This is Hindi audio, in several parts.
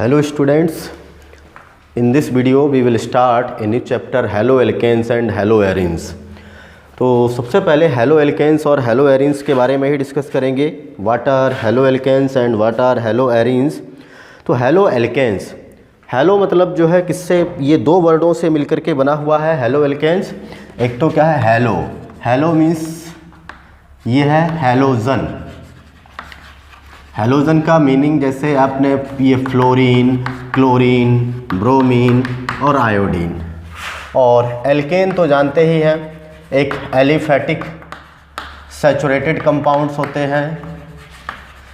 Hello students, in this video we will start a new chapter haloalkanes and haloarenes। तो सबसे पहले haloalkanes और haloarenes के बारे में ही डिस्कस करेंगे। What are haloalkanes and what are haloarenes? तो haloalkanes, हेलो मतलब जो है किससे, ये दो वर्डों से मिलकर के बना हुआ है haloalkanes। एक तो क्या है हेलो, हेलो मीन्स ये है हेलोजन। हेलोजन का मीनिंग जैसे आपने ये फ्लोरीन, क्लोरीन, ब्रोमीन और आयोडीन। और एल्केन तो जानते ही हैं, एक एलिफैटिक सैचुरेटेड कंपाउंड्स होते हैं,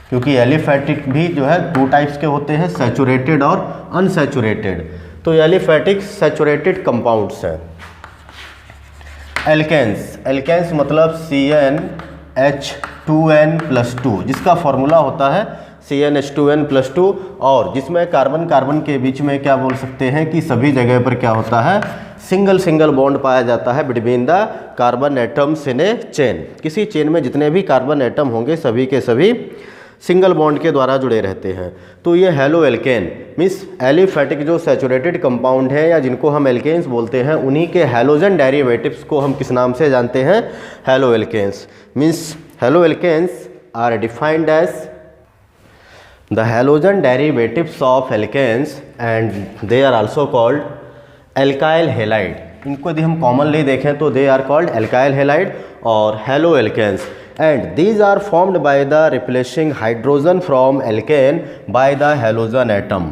क्योंकि एलिफैटिक भी जो है दो टाइप्स के होते हैं, सैचुरेटेड और अनसैचुरेटेड। तो एलिफैटिक सैचुरेटेड कंपाउंड्स हैं। एल्केन्स, एल्केन्स मतलब CnH2n+2, जिसका फॉर्मूला होता है CnH2n+2, और जिसमें कार्बन कार्बन के बीच में क्या बोल सकते हैं कि सभी जगह पर क्या होता है, सिंगल बॉन्ड पाया जाता है between the carbon atoms in a chain. किसी चेन में जितने भी कार्बन एटम होंगे सभी के सभी सिंगल बॉन्ड के द्वारा जुड़े रहते हैं। तो ये हेलोएल्केन मीन्स एलिफैटिक जो सैचुरेटेड कंपाउंड है या जिनको हम एल्केन्स बोलते हैं, उन्हीं के हेलोजन डेरिवेटिव्स को हम किस नाम से जानते हैं, haloalkanes. Means haloalkanes are defined as the halogen derivatives of alkanes and they are also called alkyl halide. इनको यदि हम कॉमनली देखें तो they are called alkyl halide और haloalkanes, and these are formed by the replacing hydrogen from alkane by the halogen atom।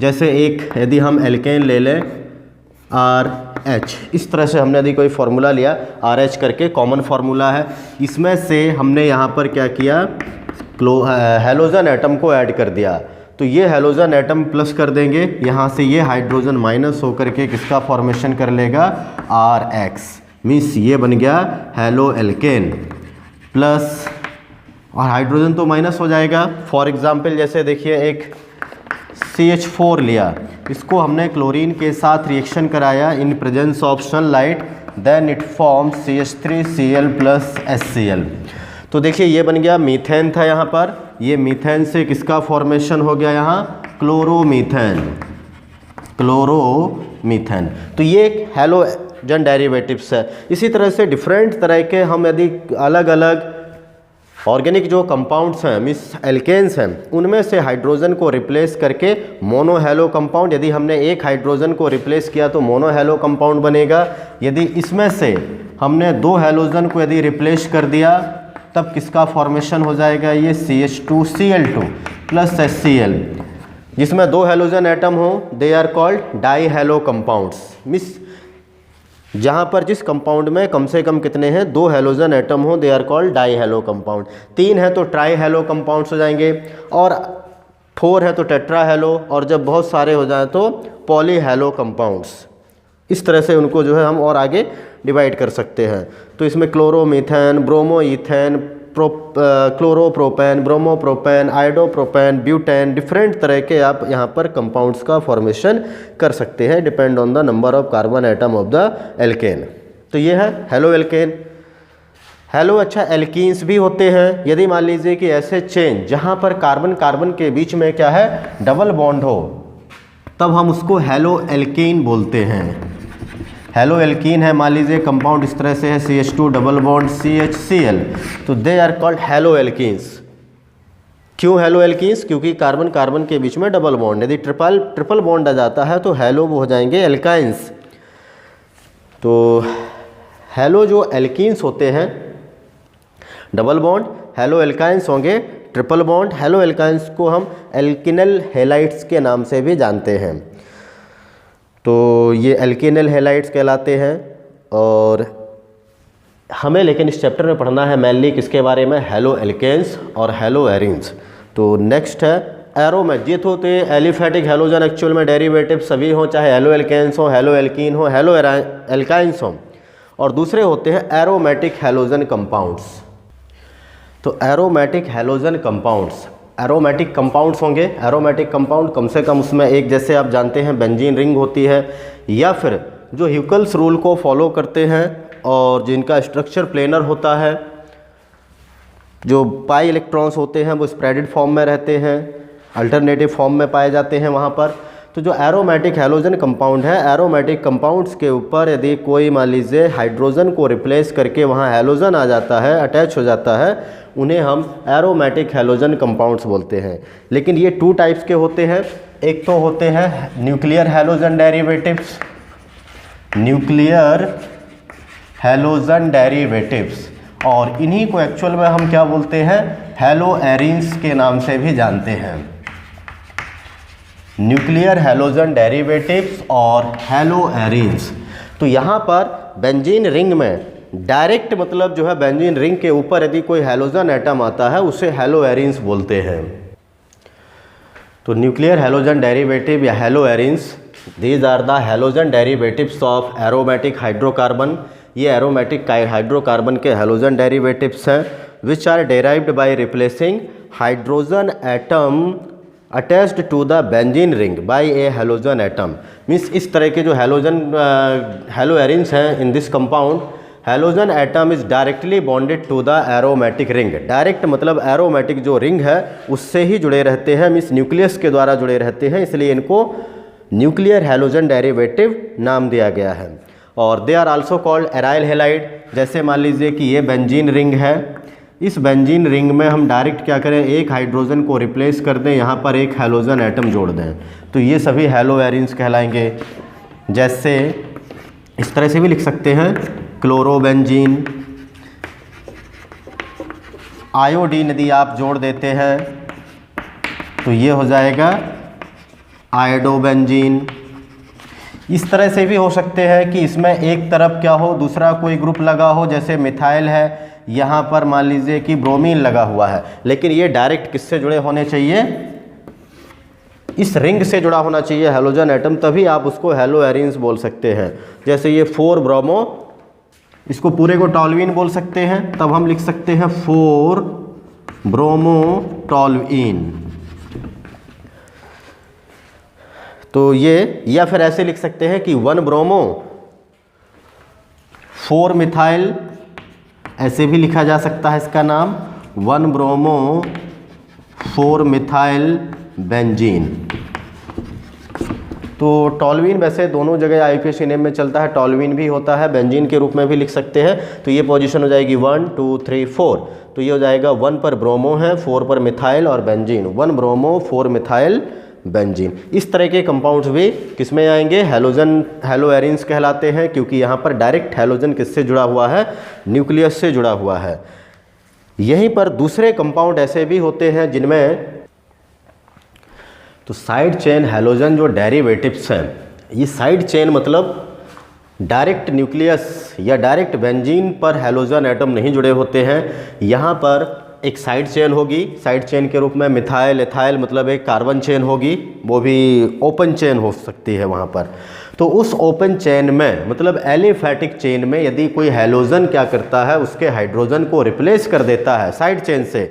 जैसे एक यदि हम एल्केन ले लें RH, इस तरह से हमने यदि कोई फार्मूला लिया RH करके कॉमन फार्मूला है, इसमें से हमने यहाँ पर क्या किया, हेलोजन एटम को ऐड कर दिया। तो ये हेलोजन एटम प्लस कर देंगे, यहाँ से ये हाइड्रोजन माइनस होकर के किसका फॉर्मेशन कर लेगा, RH। मीन्स ये बन गया हेलोएल्केन प्लस, और हाइड्रोजन तो माइनस हो जाएगा। फॉर एग्जाम्पल जैसे देखिए एक CH4 लिया, इसको हमने क्लोरीन के साथ रिएक्शन कराया in presence of sunlight, then it form CH3Cl plus HCl। तो देखिए ये बन गया मीथेन था यहाँ पर, ये मीथेन से किसका फॉर्मेशन हो गया यहाँ, क्लोरोमीथेन, क्लोरोमीथेन। तो ये एक हेलोजन डेरिवेटिव्स है। इसी तरह से डिफरेंट तरह के हम यदि अलग अलग ऑर्गेनिक जो कंपाउंड्स हैं मीन्स एल्केन्स हैं, उनमें से हाइड्रोजन को रिप्लेस करके मोनोहेलो कंपाउंड, यदि हमने एक हाइड्रोजन को रिप्लेस किया तो मोनोहेलो कंपाउंड बनेगा। यदि इसमें से हमने दो हेलोजन को यदि रिप्लेस कर दिया तब किसका फॉर्मेशन हो जाएगा, ये CH2Cl2 प्लस HCl, जिसमें दो हेलोजन एटम हो, they are called di halo compounds. Means जहाँ पर जिस कंपाउंड में कम से कम कितने हैं, दो हेलोजन एटम हो, they are called di halo compound. तीन है तो ट्राई हेलो कंपाउंड्स हो जाएंगे, और 4 है तो टेट्रा हेलो, और जब बहुत सारे हो जाएं तो पॉली हेलो कंपाउंड्स। इस तरह से उनको जो है हम और आगे डिवाइड कर सकते हैं। तो इसमें chloromethane, bromoethane, chloropropane, bromopropane, iodopropane, butane, different तरह के आप यहाँ पर कंपाउंड्स का फॉर्मेशन कर सकते हैं depend on the number of carbon atom of the alkene. तो ये है हेलोएल्केन। हेलो अच्छा एल्कीन्स भी होते हैं। यदि मान लीजिए कि ऐसे चेन जहाँ पर कार्बन कार्बन के बीच में क्या है, डबल बॉन्ड हो, तब हम उसको हेलोएल्कीन बोलते हैं। हेलोएल्कीन है, मान लीजिए कंपाउंड इस तरह से है CH2 डबल बॉन्ड CHCl, तो दे आर कॉल्ड हेलोएल्कीन्स। क्यों हेलोएल्कीन्स, क्योंकि कार्बन कार्बन के बीच में डबल बॉन्ड, यदि ट्रिपल बॉन्ड आ जाता है तो हेलो वो हो जाएंगे एल्काइंस। तो हेलो जो एल्कीन्स होते हैं डबल बॉन्ड, हेलोएल्काइंस होंगे ट्रिपल बॉन्ड। हेलोएल्काइंस को हम एल्किनल हेलाइड्स के नाम से भी जानते हैं। तो ये एल्किनल हेलाइड्स कहलाते हैं। और हमें लेकिन इस चैप्टर में पढ़ना है मेनली किसके बारे में, हेलोएल्केन्स और हेलोएरीन्स। तो नेक्स्ट है एरोमेट। ये तो होते हैं एलिफैटिक हेलोजन, एक्चुअल में डेरिवेटिव सभी हों, चाहे हेलोएल्केन्स हो, हेलोएल्कीन हो, हेलोएल्काइंस हो। और दूसरे होते हैं एरोमेटिक हेलोजन कंपाउंड्स। तो aromatic halogen compounds, aromatic compounds होंगे। एरोमेटिक कंपाउंड कम से कम उसमें एक, जैसे आप जानते हैं बेंजीन रिंग होती है, या फिर जो ह्यूकल्स रूल को फॉलो करते हैं और जिनका स्ट्रक्चर प्लेनर होता है, जो पाई इलेक्ट्रॉन्स होते हैं वो स्प्रेडेड फॉर्म में रहते हैं, अल्टरनेटिव फॉर्म में पाए जाते हैं वहाँ पर। तो जो एरोमेटिक हैलोजन कंपाउंड है, एरोमेटिक कंपाउंड्स के ऊपर यदि कोई मान लीजिए हाइड्रोजन को रिप्लेस करके वहाँ हैलोजन आ जाता है, अटैच हो जाता है, उन्हें हम एरोमेटिक हैलोजन कंपाउंड्स बोलते हैं। लेकिन ये 2 टाइप्स के होते हैं। एक तो होते हैं nuclear halogen derivatives, nuclear halogen derivatives, और इन्हीं को एक्चुअल में हम क्या बोलते हैं, हैलो एरिन्स के नाम से भी जानते हैं। न्यूक्लियर हैलोजन डेरिवेटिव्स और हैलो एरिन्स। तो यहाँ पर बेंजीन रिंग में डायरेक्ट मतलब जो है बेंजीन रिंग के ऊपर यदि कोई हैलोजन एटम आता है उसे हैलो एरिन्स बोलते हैं। तो न्यूक्लियर हैलोजन डेरिवेटिव या halo arenes, these are the halogen derivatives of aromatic hydrocarbon. ये एरोमेटिक हाइड्रोकार्बन के हैलोजन डेरिवेटिव्स हैं which are derived by replacing hydrogen atom attached to the benzene ring by a halogen atom. Means इस तरह के जो हैलो एरिन्स हैं in this compound, halogen atom is directly bonded to the aromatic ring. Direct मतलब एरोमेटिक जो रिंग है उससे ही जुड़े रहते हैं, मीन्स न्यूक्लियस के द्वारा जुड़े रहते हैं, इसलिए इनको न्यूक्लियर हैलोजन डेरिवेटिव नाम दिया गया है। और they are also called aryl halide. जैसे मान लीजिए कि ये बेंजीन रिंग है, इस बेंजीन रिंग में हम डायरेक्ट क्या करें, एक हाइड्रोजन को रिप्लेस कर दें, यहाँ पर एक हैलोजन एटम जोड़ दें, तो ये सभी हैलो एरिन्स कहलाएंगे। जैसे इस तरह से भी लिख सकते हैं, क्लोरोबेंजीन, आयोडीन यदि आप जोड़ देते हैं तो ये हो जाएगा आयोडोबेंजीन। इस तरह से भी हो सकते हैं कि इसमें एक तरफ क्या हो, दूसरा कोई ग्रुप लगा हो, जैसे मिथाइल है, यहाँ पर मान लीजिए कि ब्रोमीन लगा हुआ है, लेकिन ये डायरेक्ट किससे जुड़े होने चाहिए, इस रिंग से जुड़ा होना चाहिए हैलोजन एटम, तभी आप उसको हैलो एरिन्स बोल सकते हैं। जैसे ये 4 ब्रोमो, इसको पूरे को टॉल्वीन बोल सकते हैं, तब हम लिख सकते हैं 4 ब्रोमो टॉल्वीन। तो ये, या फिर ऐसे लिख सकते हैं कि 1 ब्रोमो 4 मिथाइल, ऐसे भी लिखा जा सकता है इसका नाम, 1 ब्रोमो 4 मिथाइल बेंजीन। तो टॉल्वीन वैसे दोनों जगह आईयूपीएसी नेम में चलता है, टॉल्वीन भी होता है, बेंजीन के रूप में भी लिख सकते हैं। तो ये पोजीशन हो जाएगी 1 2 3 4। तो ये हो जाएगा 1 पर ब्रोमो है, 4 पर मिथाइल और बेंजीन, 1 ब्रोमो 4 मिथाइल बेंजीन। इस तरह के कंपाउंड्स भी किस में आएंगे, हैलो एरिन्स कहलाते हैं, क्योंकि यहाँ पर डायरेक्ट हैलोजन किससे जुड़ा हुआ है, न्यूक्लियस से जुड़ा हुआ है। यहीं पर दूसरे कंपाउंड ऐसे भी होते हैं जिनमें तो साइड चेन हैलोजन जो डेरिवेटिव्स हैं, ये साइड चेन मतलब डायरेक्ट न्यूक्लियस या डायरेक्ट बेंजीन पर हैलोजन एटम नहीं जुड़े होते हैं। यहाँ पर एक साइड चेन होगी, साइड चेन के रूप में मिथाइल एथाइल मतलब एक कार्बन चेन होगी, वो भी ओपन चेन हो सकती है वहाँ पर। तो उस ओपन चेन में मतलब एलिफैटिक चेन में यदि कोई हैलोजन क्या करता है, उसके हाइड्रोजन को रिप्लेस कर देता है साइड चेन से,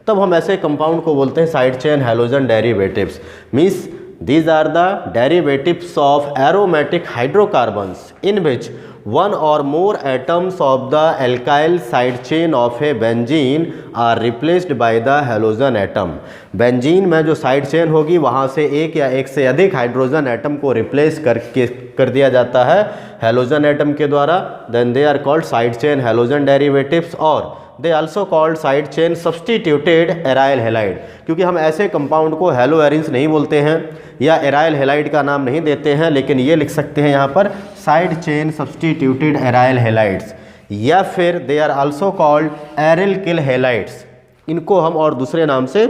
तब हम ऐसे कंपाउंड को बोलते हैं side chain halogen derivatives. Means these are the derivatives of aromatic hydrocarbons in which one or more atoms of the alkyl side chain of a benzene are replaced by the halogen atom। Benzene में जो साइड चेन होगी वहाँ से एक या एक से अधिक हाइड्रोजन एटम को रिप्लेस कर दिया जाता है हैलोजन एटम के द्वारा, then they are called side chain halogen derivatives. और they also called side chain substituted aryl halide, क्योंकि हम ऐसे कंपाउंड को हैलो एरिन्स नहीं बोलते हैं या एराइल हैलाइड का नाम नहीं देते हैं, लेकिन ये लिख सकते हैं यहाँ पर side chain substituted aryl halides, या फिर they are also called aralkyl halides. इनको हम और दूसरे नाम से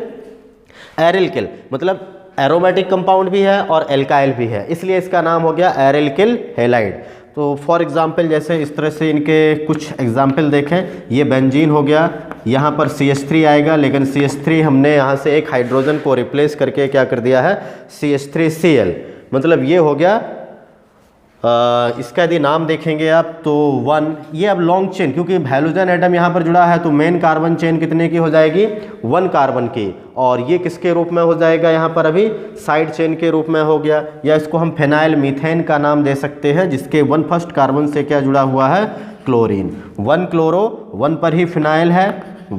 एरिल किल मतलब एरोमेटिक कंपाउंड भी है और एल्काइल भी है, इसलिए इसका नाम हो गया एरिल किल हैलाइड। तो फॉर एग्जांपल जैसे इस तरह से इनके कुछ एग्जांपल देखें, ये बेंजीन हो गया, यहाँ पर CH3 आएगा, लेकिन CH3 हमने यहाँ से एक हाइड्रोजन को रिप्लेस करके क्या कर दिया है CH3Cl, मतलब ये हो गया इसका यदि नाम देखेंगे आप तो 1, ये अब लॉन्ग चेन, क्योंकि हैलोजन एटम यहाँ पर जुड़ा है तो मेन कार्बन चेन कितने की हो जाएगी 1 कार्बन की, और ये किसके रूप में हो जाएगा यहाँ पर अभी साइड चेन के रूप में हो गया, या इसको हम फेनाइल मीथेन का नाम दे सकते हैं, जिसके 1 फर्स्ट कार्बन से क्या जुड़ा हुआ है क्लोरीन, 1 क्लोरो, 1 पर ही फिनाइल है,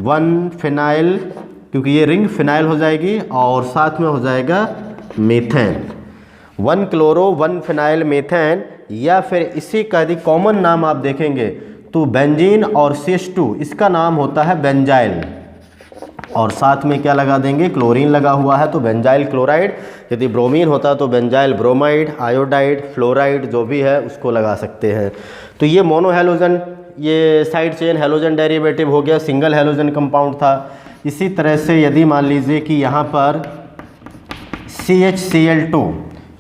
1 फिनाइल, क्योंकि ये रिंग फिनाइल हो जाएगी और साथ में हो जाएगा मीथेन। 1 क्लोरो 1 फिनाइल मीथेन, या फिर इसी का यदि कॉमन नाम आप देखेंगे तो बेंजीन और CH2 इसका नाम होता है बेंजाइल, और साथ में क्या लगा देंगे, क्लोरीन लगा हुआ है तो बेंजाइल क्लोराइड। यदि ब्रोमीन होता तो बेंजाइल ब्रोमाइड, आयोडाइड, फ्लोराइड जो भी है उसको लगा सकते हैं। तो ये मोनो हैलोजन, ये साइड चेन हैलोजन डेरिवेटिव हो गया, सिंगल हैलोजन कंपाउंड था। इसी तरह से यदि मान लीजिए कि यहाँ पर CHCl2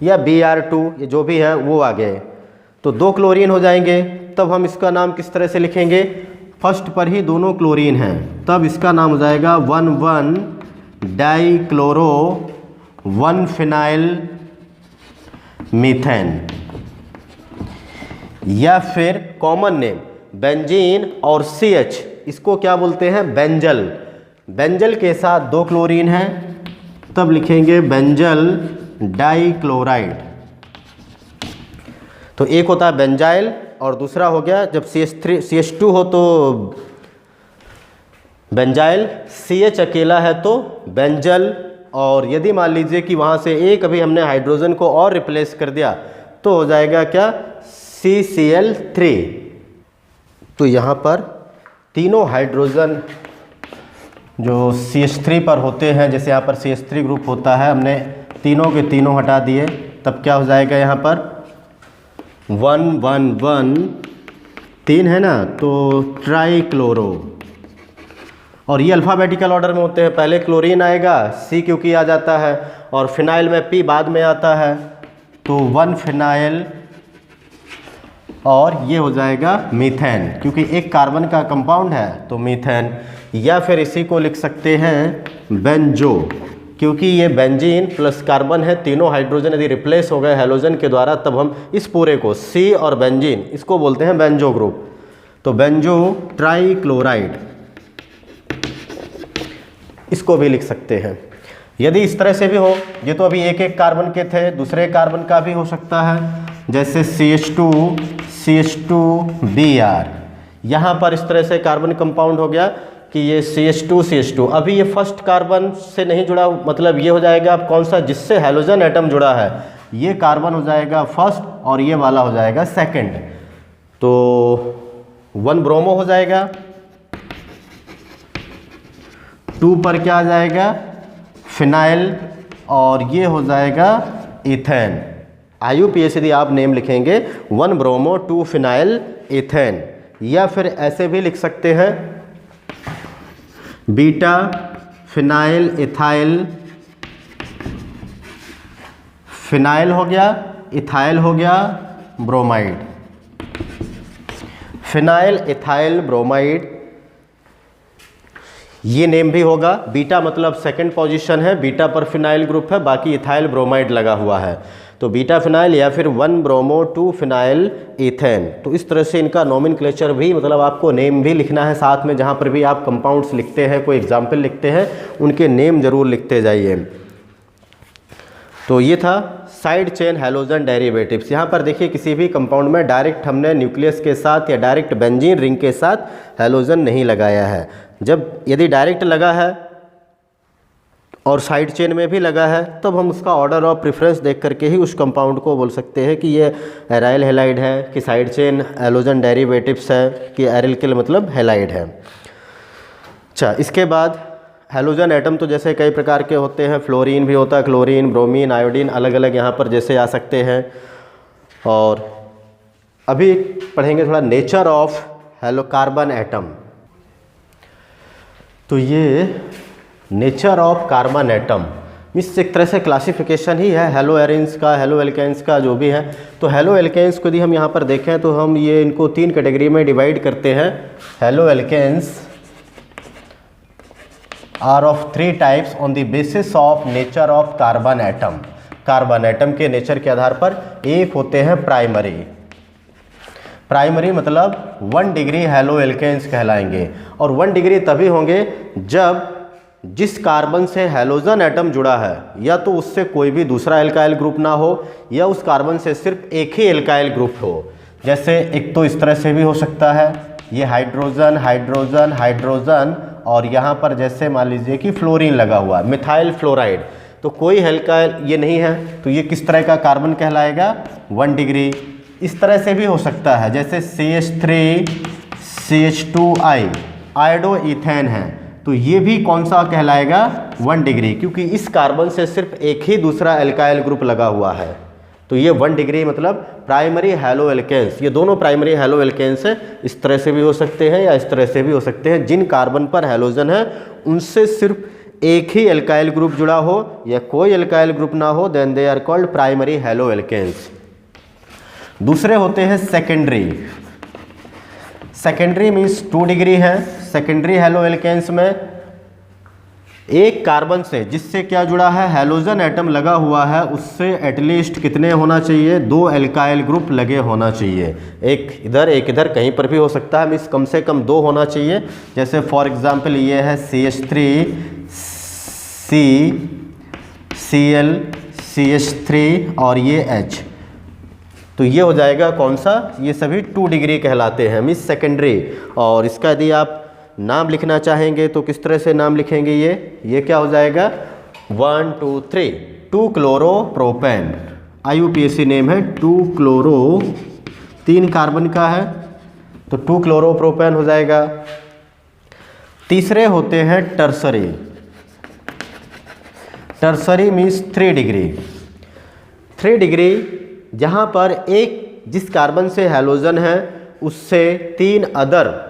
या Br2 ये जो भी है वो आ गए तो 2 क्लोरीन हो जाएंगे, तब हम इसका नाम किस तरह से लिखेंगे, फर्स्ट पर ही दोनों क्लोरीन हैं तब इसका नाम हो जाएगा 1,1 डाइक्लोरो 1 फिनाइल मीथेन। या फिर कॉमन नेम बेंजीन और CH, इसको क्या बोलते हैं, बेंजल। बेंजल के साथ 2 क्लोरीन हैं तब लिखेंगे बेंजल डाइक्लोराइड। तो एक होता है बेंजाइल और दूसरा हो गया जब CH2 हो तो बेंजाइल, CH अकेला है तो बेंजल। और यदि मान लीजिए कि वहाँ से एक अभी हमने हाइड्रोजन को और रिप्लेस कर दिया तो हो जाएगा क्या, CCl3। तो यहाँ पर तीनों हाइड्रोजन जो CH3 पर होते हैं, जैसे यहाँ पर CH3 ग्रुप होता है, हमने तीनों के तीनों हटा दिए, तब क्या हो जाएगा यहाँ पर 1,1,1 3 है ना, तो ट्राइक्लोरो। और ये अल्फ़ाबेटिकल ऑर्डर में होते हैं, पहले क्लोरीन आएगा, C क्योंकि आ जाता है, और फिनाइल में P बाद में आता है, तो 1 फिनाइल, और ये हो जाएगा मीथेन, क्योंकि एक कार्बन का कंपाउंड है तो मीथेन। या फिर इसी को लिख सकते हैं बेंजो, क्योंकि ये बेंजीन प्लस कार्बन है, तीनों हाइड्रोजन यदि रिप्लेस हो गए हैलोजन के द्वारा तब हम इस पूरे को C और बेंजीन इसको बोलते हैं बेंजो ग्रुप। तो बेंजो ट्राइक्लोराइड इसको भी लिख सकते हैं। यदि इस तरह से भी हो, ये तो अभी एक एक कार्बन के थे, दूसरे कार्बन का भी हो सकता है, जैसे CH2Br, यहाँ पर इस तरह से कार्बन कंपाउंड हो गया कि ये CH2 अभी ये फर्स्ट कार्बन से नहीं जुड़ा, मतलब ये हो जाएगा अब कौन सा, जिससे हैलोजन एटम जुड़ा है ये कार्बन हो जाएगा फर्स्ट और ये वाला हो जाएगा सेकंड, तो 1 ब्रोमो हो जाएगा। 2 पर क्या आ जाएगा, फिनाइल, और ये हो जाएगा इथेन। IUPAC यदि आप नेम लिखेंगे 1 ब्रोमो 2 फिनाइल इथेन। या फिर ऐसे भी लिख सकते हैं बीटा फिनाइल इथाइल, फिनाइल हो गया, इथाइल हो गया, ब्रोमाइड, फिनाइल इथाइल ब्रोमाइड, ये नेम भी होगा। बीटा मतलब सेकंड पोजीशन है, बीटा पर फिनाइल ग्रुप है, बाकी इथाइल ब्रोमाइड लगा हुआ है, तो बीटा फिनाइल या फिर 1 ब्रोमो 2 फिनाइल इथेन। तो इस तरह से इनका नोमेनक्लेचर भी, मतलब आपको नेम भी लिखना है साथ में, जहाँ पर भी आप कंपाउंड्स लिखते हैं, कोई एग्जाम्पल लिखते हैं, उनके नेम जरूर लिखते जाइए। तो ये था साइड चेन हैलोजन डेरिवेटिव्स। यहाँ पर देखिए किसी भी कंपाउंड में डायरेक्ट हमने न्यूक्लियस के साथ या डायरेक्ट बेंजीन रिंग के साथ हैलोजन नहीं लगाया है। जब यदि डायरेक्ट लगा है और साइड चेन में भी लगा है तब हम उसका ऑर्डर ऑफ प्रेफरेंस देख करके ही उस कंपाउंड को बोल सकते हैं कि ये एराइल हैलाइड है, कि साइड चेन हैलोजन डेरिवेटिव्स है, कि एरिल्किल मतलब हैलाइड है। अच्छा, इसके बाद हैलोजन एटम तो जैसे कई प्रकार के होते हैं, फ्लोरीन भी होता है, क्लोरीन, ब्रोमीन, आयोडीन, अलग अलग यहाँ पर जैसे आ सकते हैं। और अभी पढ़ेंगे थोड़ा नेचर ऑफ कार्बन एटम। तो ये नेचर ऑफ कार्बन एटम इस एक तरह से क्लासिफिकेशन ही है हेलो एरिन्स का, हेलो एल्केन्स का, जो भी है। तो हेलो एल्केन्स को यदि हम यहाँ पर देखें तो हम ये इनको 3 कैटेगरी में डिवाइड करते हैं। Halo alkanes are of 3 types on the basis of nature of carbon atom. Carbon atom के नेचर के आधार पर एक होते हैं प्राइमरी। प्राइमरी मतलब 1 डिग्री हेलो एल्केन्स कहलाएंगे, और 1 डिग्री तभी होंगे जब जिस कार्बन से हैलोजन एटम जुड़ा है या तो उससे कोई भी दूसरा एल्काइल ग्रुप ना हो, या उस कार्बन से सिर्फ एक ही एल्काइल ग्रुप हो। जैसे एक तो इस तरह से भी हो सकता है, ये हाइड्रोजन हाइड्रोजन हाइड्रोजन और यहाँ पर जैसे मान लीजिए कि फ्लोरीन लगा हुआ है, मिथाइल फ्लोराइड, तो कोई एल्काइल ये नहीं है, तो ये किस तरह का कार्बन कहलाएगा? 1 डिग्री। इस तरह से भी हो सकता है, जैसे CH3CH2I आयोडो ईथेन है, तो ये भी कौन सा कहलाएगा? 1 डिग्री, क्योंकि इस कार्बन से सिर्फ एक ही दूसरा एल्काइल ग्रुप लगा हुआ है। तो ये 1 डिग्री मतलब प्राइमरी हैलो एल्केन्स, ये दोनों प्राइमरी हैलो एल्केन्स है। इस तरह से भी हो सकते हैं या इस तरह से भी हो सकते हैं। जिन कार्बन पर हैलोजन है उनसे सिर्फ एक ही एल्काइल ग्रुप जुड़ा हो या कोई एल्काइल ग्रुप ना हो, then they are called primary halo alkanes. दूसरे होते हैं सेकेंडरी। सेकेंडरी मीन्स 2 डिग्री है। सेकेंडरी हैलो एल्केन्स में एक कार्बन से जिससे क्या जुड़ा है? हैलोजन एटम लगा हुआ है, उससे एटलीस्ट कितने होना चाहिए? 2 एल्काइल ग्रुप लगे होना चाहिए, एक इधर कहीं पर भी हो सकता है, मीन्स कम से कम 2 होना चाहिए। जैसे फॉर एग्जांपल ये है CH3CCl CH3 और ये H, तो ये हो जाएगा कौन सा? ये सभी 2 डिग्री कहलाते हैं, मीन्स सेकेंडरी। और इसका यदि आप नाम लिखना चाहेंगे तो किस तरह से नाम लिखेंगे? ये क्या हो जाएगा? 1 2 3 2 क्लोरोप्रोपेन। IUPAC नेम है 2 क्लोरो, 3 कार्बन का है तो 2 क्लोरोप्रोपेन हो जाएगा। तीसरे होते हैं tertiary. Tertiary means 3 degree. 3 degree जहाँ पर एक जिस कार्बन से हैलोजन है उससे 3 अदर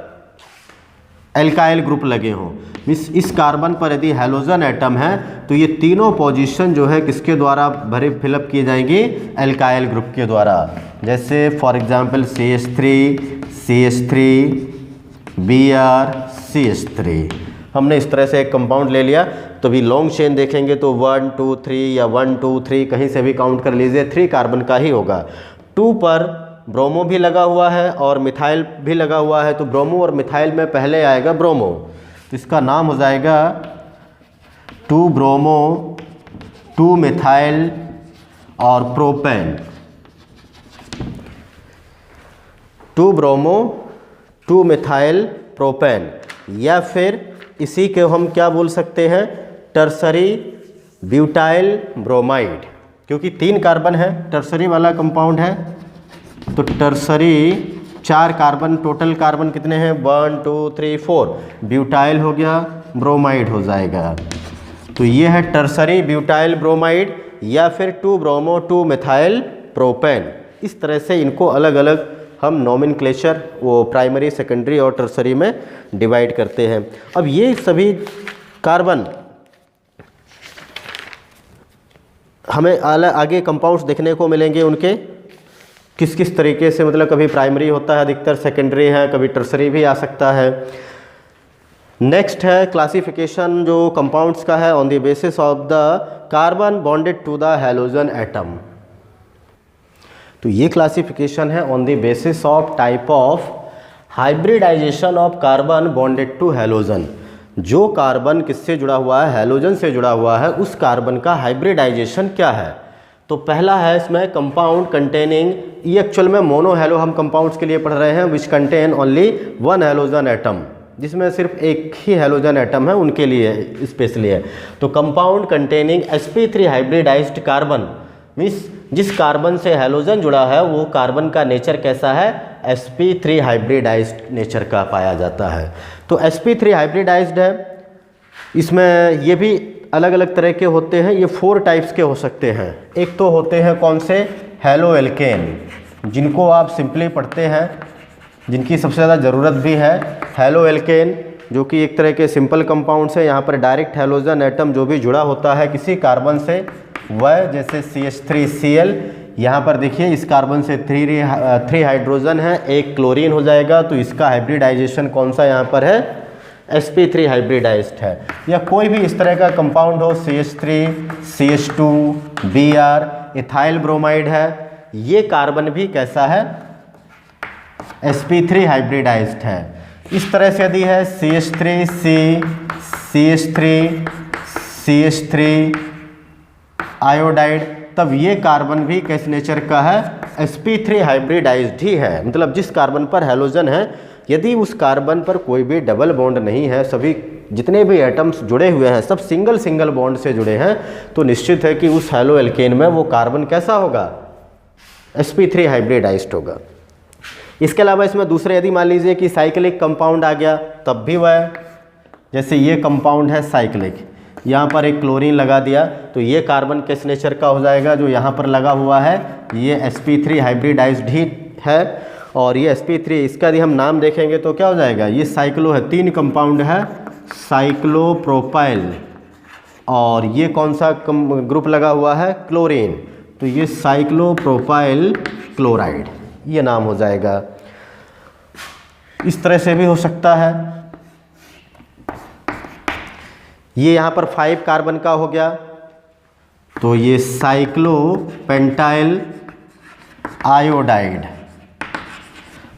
एल्काइल ग्रुप लगे हों, मीन्स इस कार्बन पर यदि हैलोजन एटम है तो ये तीनों पोजीशन जो है किसके द्वारा फिलअप की जाएंगी? एल्काइल ग्रुप के द्वारा। जैसे for example CH3 Br CH3, हमने इस तरह से एक कंपाउंड ले लिया, तो भी लॉन्ग चेन देखेंगे तो 1 2 3 या 1 2 3 कहीं से भी काउंट कर लीजिए, 3 कार्बन का ही होगा। 2 पर ब्रोमो भी लगा हुआ है और मिथाइल भी लगा हुआ है, तो ब्रोमो और मिथाइल में पहले आएगा ब्रोमो, तो इसका नाम हो जाएगा 2 ब्रोमो 2 मिथाइल और प्रोपेन। 2 ब्रोमो 2 मिथाइल प्रोपेन, या फिर इसी के हम क्या बोल सकते हैं? टर्सरी ब्यूटाइल ब्रोमाइड, क्योंकि 3 कार्बन है, टर्सरी वाला कंपाउंड है, तो टर्सरी 4 कार्बन, टोटल कार्बन कितने हैं? 1 2 3 4, ब्यूटाइल हो गया, ब्रोमाइड हो जाएगा। तो ये है टर्सरी ब्यूटाइल ब्रोमाइड या फिर 2 ब्रोमो 2 मिथाइल प्रोपेन। इस तरह से इनको अलग अलग हम नोमेनक्लेचर वो प्राइमरी, सेकेंडरी और टर्सरी में डिवाइड करते हैं। अब ये सभी कार्बन हमें आगे कंपाउंड्स देखने को मिलेंगे, उनके किस किस तरीके से, मतलब कभी प्राइमरी होता है, अधिकतर सेकेंडरी है, कभी टर्सरी भी आ सकता है। नेक्स्ट है क्लासिफिकेशन जो कंपाउंड्स का है, on the basis of the carbon bonded to the halogen atom. तो ये क्लासिफिकेशन है on the basis of type of hybridization of carbon bonded to halogen. जो कार्बन किससे जुड़ा हुआ है? हैलोजन से जुड़ा हुआ है, उस कार्बन का हाइब्रिडाइजेशन क्या है? तो पहला है इसमें कंपाउंड कंटेनिंग, ये एक्चुअल में मोनो हैलो हम कंपाउंड्स के लिए पढ़ रहे हैं, which contain only 1 halogen atom, जिसमें सिर्फ एक ही हैलोजन एटम है, उनके लिए स्पेशली है। तो compound containing sp3 hybridized carbon, means जिस कार्बन से हैलोजन जुड़ा है वो कार्बन का नेचर कैसा है? sp3 हाइब्रिडाइज्ड नेचर का पाया जाता है। तो sp3 हाइब्रिडाइज्ड है, इसमें ये भी अलग अलग तरह के होते हैं, ये 4 टाइप्स के हो सकते हैं। एक तो होते हैं कौन से? हैलो एल्केन, जिनको आप सिंपली पढ़ते हैं, जिनकी सबसे ज़्यादा ज़रूरत भी है। हैलो एल्केन जो कि एक तरह के सिंपल कंपाउंड्स है, यहाँ पर डायरेक्ट हैलोजन एटम जो भी जुड़ा होता है किसी कार्बन से, वह जैसे CH3Cl, यहाँ पर देखिए इस कार्बन से 3 हाइड्रोजन है, 1 क्लोरीन हो जाएगा, तो इसका हाइब्रिडाइजेशन कौन सा यहाँ पर है? sp3 हाइब्रिडाइज्ड है। या कोई भी इस तरह का कंपाउंड हो, CH3 CH2 Br ethyl bromide है, ये कार्बन भी कैसा है? sp3 हाइब्रिडाइज्ड है। इस तरह से यदि है CH3C CH3 आयोडाइड, तब ये कार्बन भी किस नेचर का है? sp3 हाइब्रिडाइज्ड ही है। मतलब जिस कार्बन पर हैलोजन है, यदि उस कार्बन पर कोई भी डबल बॉन्ड नहीं है, सभी जितने भी एटम्स जुड़े हुए हैं सब सिंगल सिंगल बॉन्ड से जुड़े हैं, तो निश्चित है कि उस हैलो एल्केन में वो कार्बन कैसा होगा, sp3 हाइब्रिडाइज्ड होगा। इसके अलावा इसमें दूसरे यदि मान लीजिए कि साइक्लिक कंपाउंड आ गया तब भी वह, जैसे ये कंपाउंड है साइक्लिक, यहाँ पर एक क्लोरीन लगा दिया तो ये कार्बन किस नेचर का हो जाएगा, जो यहाँ पर लगा हुआ है ये sp3 हाइब्रिडाइज्ड ही है। और ये sp3 इसका यदि हम नाम देखेंगे तो क्या हो जाएगा, ये साइक्लो है, 3 कंपाउंड है साइक्लोप्रोपाइल, और ये कौन सा ग्रुप लगा हुआ है, क्लोरीन, तो ये साइक्लोप्रोपाइल क्लोराइड ये नाम हो जाएगा। इस तरह से भी हो सकता है। ये यहाँ पर 5 कार्बन का हो गया तो ये साइक्लोपेंटाइल आयोडाइड,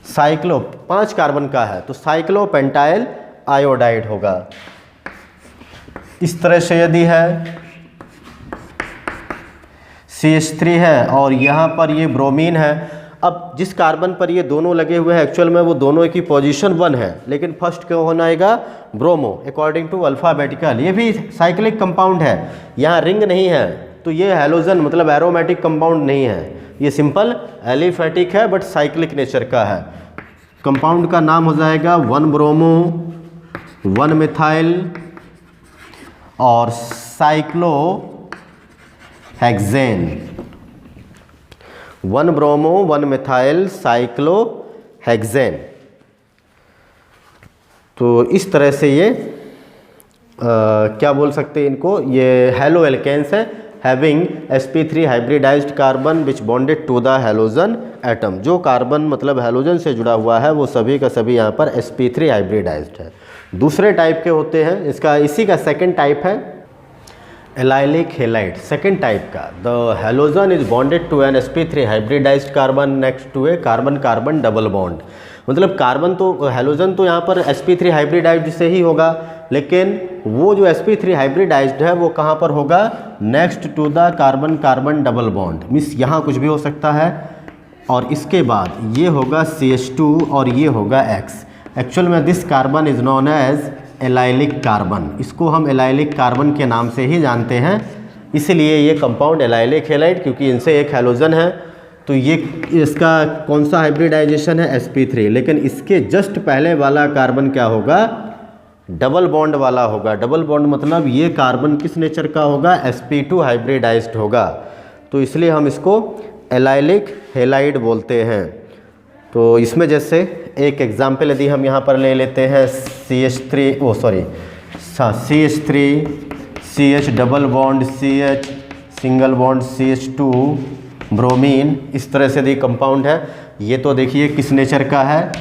साइक्लो 5 कार्बन का है तो साइक्लोपेंटाइल आयोडाइड होगा। इस तरह से यदि है CH3 है और यहाँ पर ये ब्रोमीन है। अब जिस कार्बन पर ये दोनों लगे हुए हैं एक्चुअल में वो दोनों की पोजीशन 1 है, लेकिन फर्स्ट क्यों होना आएगा, ब्रोमो, अकॉर्डिंग टू अल्फ़ाबेटिकल। ये भी साइक्लिक कंपाउंड है, यहाँ रिंग नहीं है तो ये हैलोजन मतलब एरोमेटिक कंपाउंड नहीं है, ये सिंपल एलिफेटिक है बट साइक्लिक नेचर का है। कंपाउंड का नाम हो जाएगा 1 ब्रोमो 1 मिथाइल और साइक्लोहेक्सेन, 1 ब्रोमो 1 मिथाइल साइक्लोहेक्सेन। तो इस तरह से ये क्या बोल सकते हैं इनको, ये हैलो एल्केन्स है having sp3 hybridized carbon which bonded to the halogen atom. जो कार्बन मतलब हैलोजन से जुड़ा हुआ है वो सभी का सभी यहाँ पर sp3 हाइब्रिडाइज्ड है। दूसरे टाइप के होते हैं, इसका इसी का सेकंड टाइप है एलाइलिक हैलाइड, सेकंड टाइप का। The halogen is bonded to an sp3 hybridized carbon next to a carbon carbon double bond. मतलब कार्बन तो हैलोजन तो यहाँ पर sp3 हाइब्रिडाइज्ड से ही होगा, लेकिन वो जो sp3 हाइब्रिडाइज्ड है वो कहाँ पर होगा, next to the carbon carbon double bond, means यहाँ कुछ भी हो सकता है। और इसके बाद ये होगा CH2 और ये होगा X। एक्चुअल में this carbon is known as allylic carbon, इसको हम एलाइलिक कार्बन के नाम से ही जानते हैं, इसलिए ये कंपाउंड एलाइलिक हैलाइड, क्योंकि इनसे एक हैलोजन है तो ये इसका कौन सा हाइब्रिडाइजेशन है, sp3। लेकिन इसके जस्ट पहले वाला कार्बन क्या होगा, डबल बॉन्ड वाला होगा। डबल बॉन्ड मतलब ये कार्बन किस नेचर का होगा, sp2 हाइब्रिडाइज्ड होगा, तो इसलिए हम इसको एलाइलिक हैलाइड बोलते हैं। तो इसमें जैसे एक एग्जाम्पल यदि हम यहाँ पर ले लेते हैं CH3 CH double bond CH single bond CH2 bromine, इस तरह से यदि कंपाउंड है, ये तो देखिए किस नेचर का है,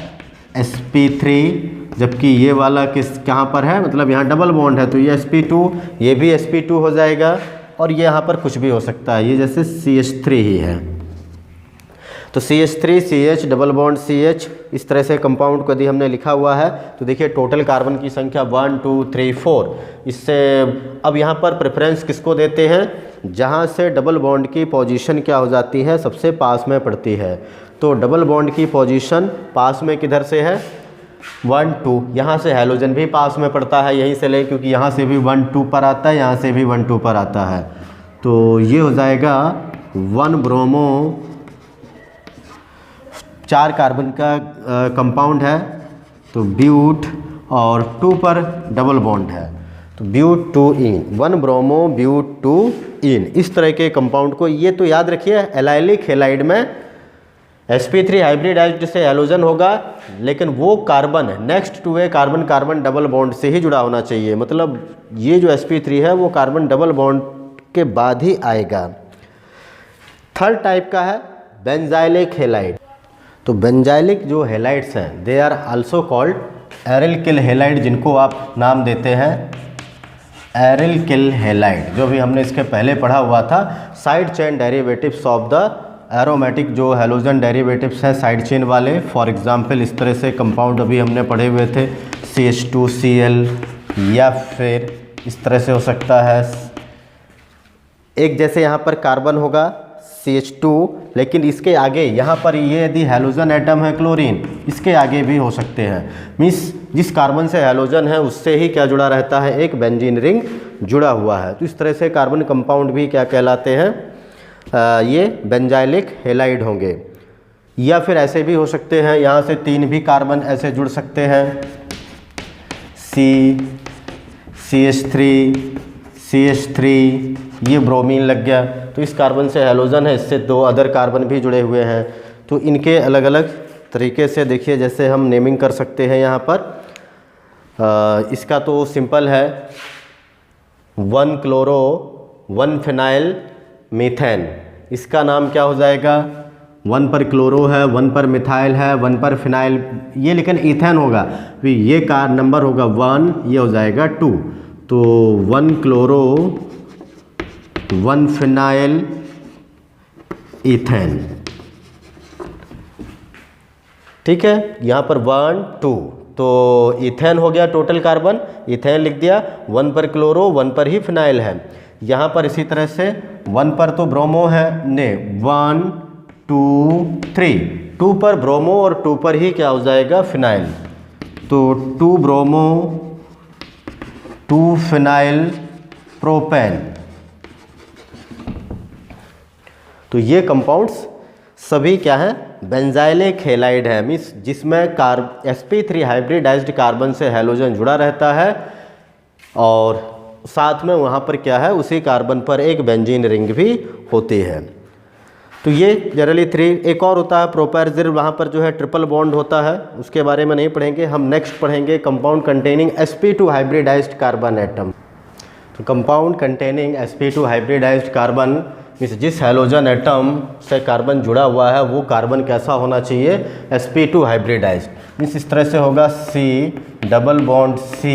sp3, जबकि ये वाला किस कहाँ पर है, मतलब यहाँ डबल बॉन्ड है तो ये sp2, ये भी sp2 हो जाएगा, और ये यहाँ पर कुछ भी हो सकता है, ये जैसे CH3 ही है तो CH3 CH double bond CH, इस तरह से कंपाउंड को यदि हमने लिखा हुआ है तो देखिए टोटल कार्बन की संख्या 1 2 3 4। इससे अब यहाँ पर प्रेफरेंस किसको देते हैं, जहाँ से डबल बॉन्ड की पोजीशन क्या हो जाती है, सबसे पास में पड़ती है। तो डबल बॉन्ड की पोजीशन पास में किधर से है, 1 2, यहाँ से हैलोजन भी पास में पड़ता है, यहीं से ले, क्योंकि यहाँ से भी 1 2 पर आता है, यहाँ से भी 1 2 पर आता है, तो ये हो जाएगा 1 ब्रोमो, 4 कार्बन का कंपाउंड है तो ब्यूट, और 2 पर डबल बॉन्ड है तो ब्यूट 2 इन, 1 ब्रोमो ब्यूट 2 इन। इस तरह के कंपाउंड को ये तो याद रखिए, एलाइलिक हैलाइड में sp3 हाइब्रिडाइज्ड से हैलोजन होगा, लेकिन वो carbon next to a carbon carbon double bond से ही जुड़ा होना चाहिए, मतलब ये जो sp3 है वो कार्बन डबल बॉन्ड के बाद ही आएगा। थर्ड टाइप का है बेंजाइलिक हैलाइड। तो बेंजाइलिक जो हैलाइड्स हैं they are also called aralkyl halide, जिनको आप नाम देते हैं एरिल किल हैलाइड, जो भी हमने इसके पहले पढ़ा हुआ था। Side chain derivatives of the aromatic जो हैलोजन डेरिवेटिव्स हैं साइड चेन वाले, फॉर एग्जांपल इस तरह से कंपाउंड अभी हमने पढ़े हुए थे CH2Cl, या फिर इस तरह से हो सकता है एक जैसे यहाँ पर कार्बन होगा CH2, लेकिन इसके आगे यहाँ पर ये यदि हैलोजन एटम है क्लोरीन, इसके आगे भी हो सकते हैं। मीन्स जिस कार्बन से हैलोजन है उससे ही क्या जुड़ा रहता है, एक बेंजीन रिंग जुड़ा हुआ है। तो इस तरह से कार्बन कंपाउंड भी क्या कहलाते हैं, ये बेंजाइलिक हैलाइड होंगे। या फिर ऐसे भी हो सकते हैं, यहाँ से 3 भी कार्बन ऐसे जुड़ सकते हैं, CH3, CH3, ये ब्रोमीन लग गया। तो इस कार्बन से हैलोजन है, इससे 2 अदर कार्बन भी जुड़े हुए हैं। तो इनके अलग अलग तरीके से देखिए, जैसे हम नेमिंग कर सकते हैं यहाँ पर। इसका तो सिंपल है, 1 क्लोरो 1 फिनाइल मीथेन। इसका नाम क्या हो जाएगा, 1 पर क्लोरो है, 1 पर मिथाइल है, 1 पर फिनाइल, ये लेकिन ईथेन होगा, तो ये का नंबर होगा 1, ये हो जाएगा 2। तो 1 क्लोरो 1 फिनाइल ईथेन, ठीक है। यहाँ पर 1 2, तो ईथेन हो गया टोटल कार्बन, ईथेन लिख दिया। 1 पर क्लोरो, 1 पर ही फिनाइल है। यहाँ पर इसी तरह से 1 पर तो ब्रोमो है, ने 1 2 3, 2 पर ब्रोमो और 2 पर ही क्या हो जाएगा, फिनाइल। तो 2 ब्रोमो 2 फिनाइल प्रोपेन। तो ये कंपाउंड्स सभी क्या है, बेंजाइलिक हैलाइड है। मीन्स जिसमें sp3 हाइब्रिडाइज्ड कार्बन से हैलोजन जुड़ा रहता है और साथ में वहाँ पर क्या है, उसी कार्बन पर एक बेंजीन रिंग भी होती है। तो ये जनरली 3। एक और होता है प्रोपैरजिल, वहाँ पर जो है ट्रिपल बॉन्ड होता है, उसके बारे में नहीं पढ़ेंगे। हम नेक्स्ट पढ़ेंगे compound containing sp2 hybridised carbon atom. तो compound containing sp2 hybridised carbon means जिस हैलोजन एटम से कार्बन जुड़ा हुआ है वो कार्बन कैसा होना चाहिए, sp2 हाइब्रिडाइज्ड। मीन्स इस तरह से होगा C डबल बॉन्ड C,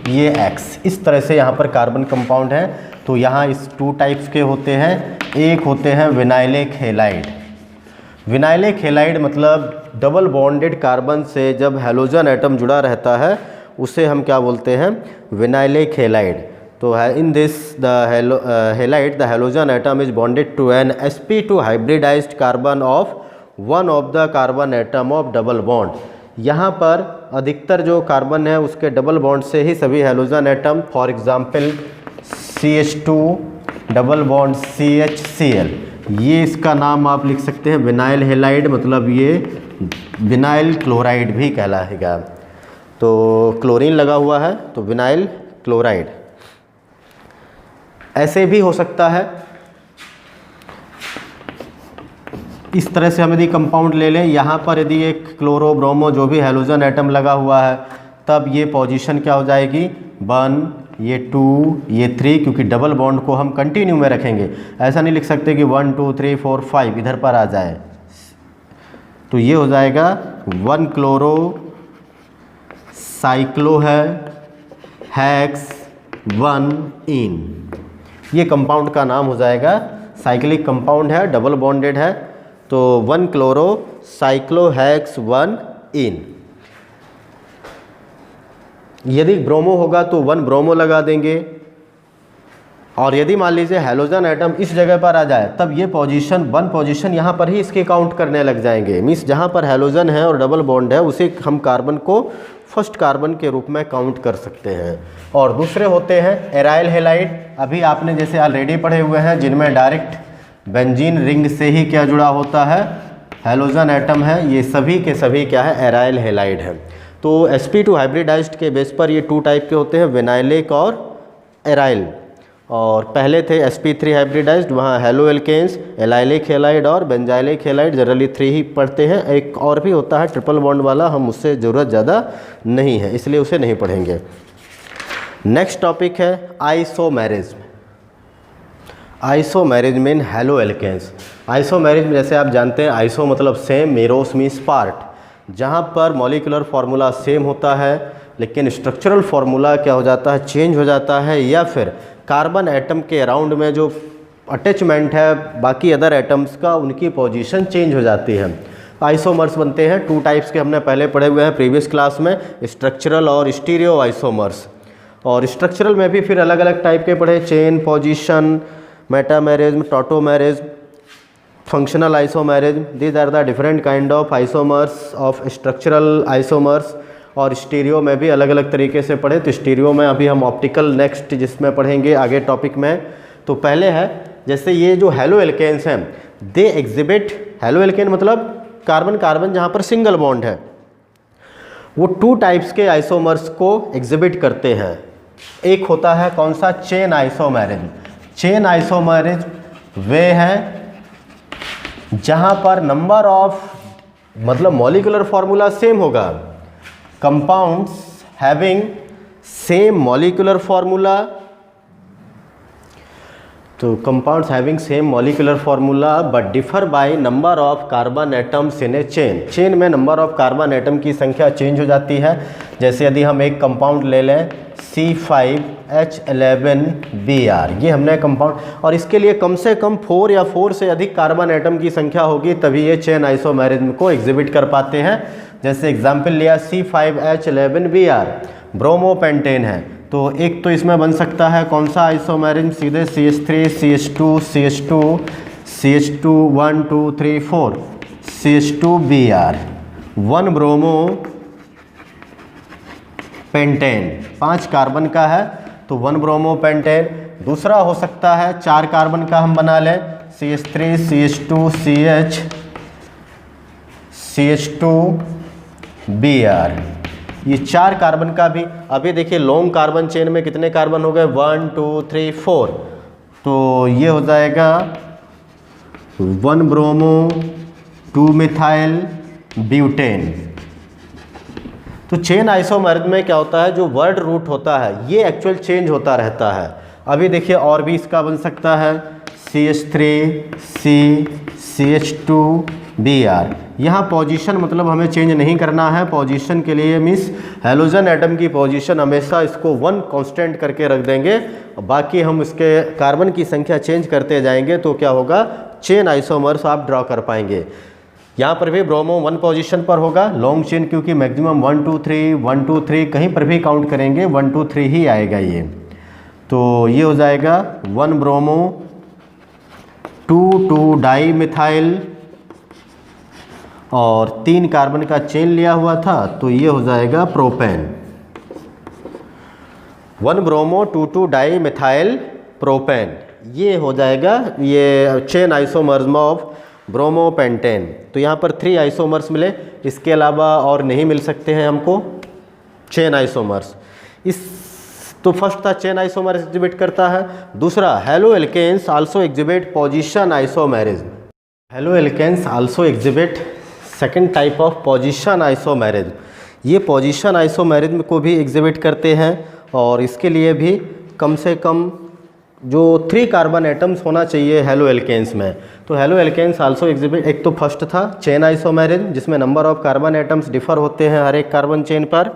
ये X, इस तरह से यहाँ पर कार्बन कंपाउंड है। तो यहाँ इस 2 टाइप्स के होते हैं। एक होते हैं विनाइलिक हैलाइड। विनाइलिक हैलाइड मतलब डबल बॉन्डेड कार्बन से जब हैलोजन एटम जुड़ा रहता है उसे हम क्या बोलते हैं, विनाइलिक हैलाइड। तो in this the halide the halogen atom is bonded to an sp2 hybridised carbon of one of the carbon atom of double bond. यहाँ पर अधिकतर जो कार्बन है उसके डबल बॉन्ड से ही सभी halogen atom, for example CH2 double bond CHCl, ये इसका नाम आप लिख सकते हैं विनाइल हैलाइड, मतलब ये विनाइल क्लोराइड भी कहलाएगा। तो क्लोरीन लगा हुआ है तो विनाइल क्लोराइड। ऐसे भी हो सकता है, इस तरह से हम यदि कंपाउंड ले लें, यहाँ पर यदि एक क्लोरो ब्रोमो जो भी हैलोजन एटम लगा हुआ है, तब ये पोजीशन क्या हो जाएगी, 1, ये 2, ये 3, क्योंकि डबल बॉन्ड को हम कंटिन्यू में रखेंगे। ऐसा नहीं लिख सकते कि 1 2 3 4 5 इधर पर आ जाए। तो ये हो जाएगा 1 क्लोरो साइक्लो है हेक्स 1 इन, ये कंपाउंड का नाम हो जाएगा। साइक्लिक कंपाउंड है, डबल बॉन्डेड है, तो 1 क्लोरो साइक्लो हेक्स 1 इन। यदि ब्रोमो होगा तो 1 ब्रोमो लगा देंगे। और यदि मान लीजिए हैलोजन एटम इस जगह पर आ जाए, तब ये पोजीशन 1 पोजीशन यहाँ पर ही इसके काउंट करने लग जाएंगे। मीन्स जहाँ पर हैलोजन है और डबल बॉन्ड है उसे हम कार्बन को फर्स्ट कार्बन के रूप में काउंट कर सकते हैं। और दूसरे होते हैं एराइल हैलाइड। अभी आपने जैसे ऑलरेडी पढ़े हुए हैं, जिनमें डायरेक्ट बेंजीन रिंग से ही क्या जुड़ा होता है, हैलोजन एटम है, ये सभी के सभी क्या है, एराइल हैलाइड है। तो sp2 हाइब्रिडाइज्ड के बेस पर ये 2 टाइप के होते हैं, विनाइलिक और एराइल। और पहले थे sp3 हाइब्रिडाइज्ड, वहाँ हैलो एल्केन्स, एलाइलिक हैलाइड और बेंजाइलिक हैलाइड, जनरली 3 ही पढ़ते हैं। एक और भी होता है ट्रिपल बॉन्ड वाला, हम उससे ज़रूरत ज़्यादा नहीं है इसलिए उसे नहीं पढ़ेंगे। नेक्स्ट टॉपिक है isomerism. Isomerism in halo alkanes. Isomerism जैसे आप जानते हैं, आइसो मतलब सेम, मेरोस मीन्स पार्ट। जहाँ पर मॉलिक्यूलर फार्मूला सेम होता है लेकिन स्ट्रक्चरल फार्मूला क्या हो जाता है, चेंज हो जाता है, या फिर कार्बन एटम के अराउंड में जो अटैचमेंट है बाकी अदर एटम्स का, उनकी पोजीशन चेंज हो जाती है। आइसोमर्स बनते हैं। 2 टाइप्स के हमने पहले पढ़े हुए हैं प्रीवियस क्लास में, स्ट्रक्चरल और स्टीरियो आइसोमर्स। और स्ट्रक्चरल में भी फिर अलग अलग टाइप के पढ़े, chain, position, metamerism, tautomerism. functional isomerism. These are the different kind of isomers of structural isomers. और स्टीरियो में भी अलग अलग तरीके से पढ़े, तो स्टीरियो में अभी हम ऑप्टिकल नेक्स्ट जिसमें पढ़ेंगे आगे टॉपिक में। तो पहले है जैसे ये जो हेलो एल्केन्स हैं, दे एग्जिबिट, हेलो एल्केन मतलब कार्बन कार्बन जहाँ पर सिंगल बॉन्ड है, वो 2 टाइप्स के आइसोमर्स को एग्जिबिट करते हैं। एक होता है कौन सा, चेन आइसोमेरिज्म। चेन आइसोमेरिज्म वे हैं जहाँ पर नंबर ऑफ मतलब मॉलिक्यूलर फॉर्मूला सेम होगा, compounds having same molecular formula. तो compounds having same molecular formula but differ by number of carbon atoms in a chain. Chain में नंबर ऑफ कार्बन एटम की संख्या चेंज हो जाती है। जैसे यदि हम एक कंपाउंड ले लें C5H11Br, ये हमने कंपाउंड, और इसके लिए कम से कम 4 या 4 से अधिक कार्बन एटम की संख्या होगी तभी ये चेन आइसोमेरिज्म को एग्जिबिट कर पाते हैं। जैसे एग्जाम्पल लिया C5H11Br, ब्रोमोपेंटेन है, तो एक तो इसमें बन सकता है कौन सा आइसोमेरिज्म, सीधे CH3 CH2 CH2 CH2 1 2 3 4 CH2Br, 1 bromo pentane, 5 carbon का है तो 1 ब्रोमो पेंटेन। दूसरा हो सकता है 4 कार्बन का हम बना लें, CH3 CH2 CH CH2Br, ये 4 कार्बन का भी। अभी देखिए लॉन्ग कार्बन चेन में कितने कार्बन हो गए, 1 2 3 4, तो ये हो जाएगा 1 ब्रोमो 2 मिथाइल ब्यूटेन। तो चेन आइसोमेरिज्म में क्या होता है, जो वर्ड रूट होता है ये एक्चुअल चेंज होता रहता है। अभी देखिए और भी इसका बन सकता है CH3C CH2Br, यहाँ पोजीशन मतलब हमें चेंज नहीं करना है। पोजीशन के लिए मीन्स हेलोजन एटम की पोजीशन हमेशा इसको 1 कांस्टेंट करके रख देंगे, बाकी हम इसके कार्बन की संख्या चेंज करते जाएंगे तो क्या होगा, चेन आइसोमर्स आप ड्रॉ कर पाएंगे। यहाँ पर भी ब्रोमो 1 पोजीशन पर होगा, लॉन्ग चेन क्योंकि मैक्सिमम 1 2 3 1 2 3 कहीं पर भी काउंट करेंगे 1 2 3 ही आएगा ये। तो ये हो जाएगा 1 ब्रोमो 2 2 डाई मिथाइल और 3 कार्बन का चेन लिया हुआ था तो ये हो जाएगा propane, 1 bromo 2 2 di methyl propane, ये हो जाएगा ये चेन आइसोमर्स ऑफ ब्रोमोपेंटेन। तो यहाँ पर 3 आइसोमर्स मिले, इसके अलावा और नहीं मिल सकते हैं हमको चेन आइसोमर्स। इस तो फर्स्ट था चेन आइसोमर एग्जिबिट करता है। दूसरा halo alkanes also exhibit position isomerism. Halo alkanes also exhibit second type of position isomerism. ये पोजीशन आइसोमेरिज्म को भी एग्जिबिट करते हैं और इसके लिए भी कम से कम जो 3 कार्बन एटम्स होना चाहिए हेलो एल्केन्स में। तो हेलो एल्केन्स आल्सो एग्जिबिट, एक तो फर्स्ट था चेन आइसोमेरिज्म जिसमें number of carbon atoms differ होते हैं हर एक कार्बन चेन पर,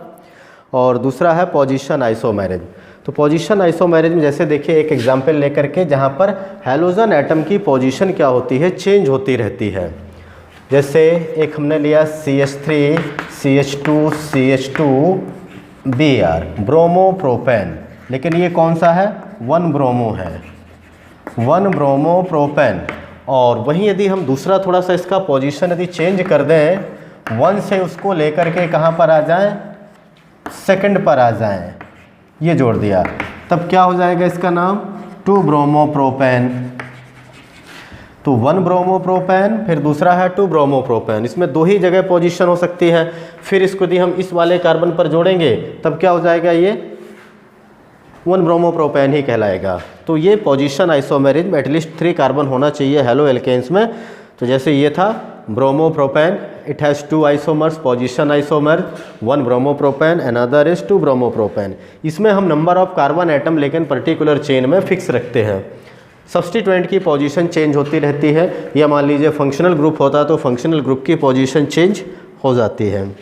और दूसरा है पोजीशन आइसोमेरिज्म। तो पोजीशन आइसोमेरिज्म जैसे देखिए एक एग्जांपल लेकर के जहाँ पर हेलोजन एटम की पोजीशन क्या होती है, चेंज होती रहती है। जैसे एक हमने लिया CH3 CH2 CH2Br, ब्रोमोप्रोपेन, लेकिन ये कौन सा है, 1 ब्रोमो है, 1 ब्रोमोप्रोपेन। और वहीं यदि हम दूसरा थोड़ा सा इसका पोजीशन यदि चेंज कर दें, 1 से उसको लेकर के कहाँ पर आ जाएं, सेकंड पर आ जाएं, ये जोड़ दिया, तब क्या हो जाएगा इसका नाम 2 ब्रोमोप्रोपेन। तो 1 ब्रोमोप्रोपेन, फिर दूसरा है 2 ब्रोमोप्रोपेन। इसमें 2 ही जगह पोजीशन हो सकती है। फिर इसको यदि हम इस वाले कार्बन पर जोड़ेंगे तब क्या हो जाएगा, ये 1 ब्रोमोप्रोपेन ही कहलाएगा। तो ये पोजीशन आइसोमेरिज्म एटलीस्ट 3 कार्बन होना चाहिए हेलो एल्केन्स में। तो जैसे ये था bromopropane, it has 2 isomers, position isomer, 1 bromopropane, another is 2 bromopropane. इसमें हम नंबर ऑफ कार्बन एटम लेकिन पर्टिकुलर चेन में फिक्स रखते हैं। सब्स्टिट्यूएंट की पोजीशन चेंज होती रहती है, या मान लीजिए फंक्शनल ग्रुप होता तो फंक्शनल ग्रुप की पोजीशन चेंज हो जाती है।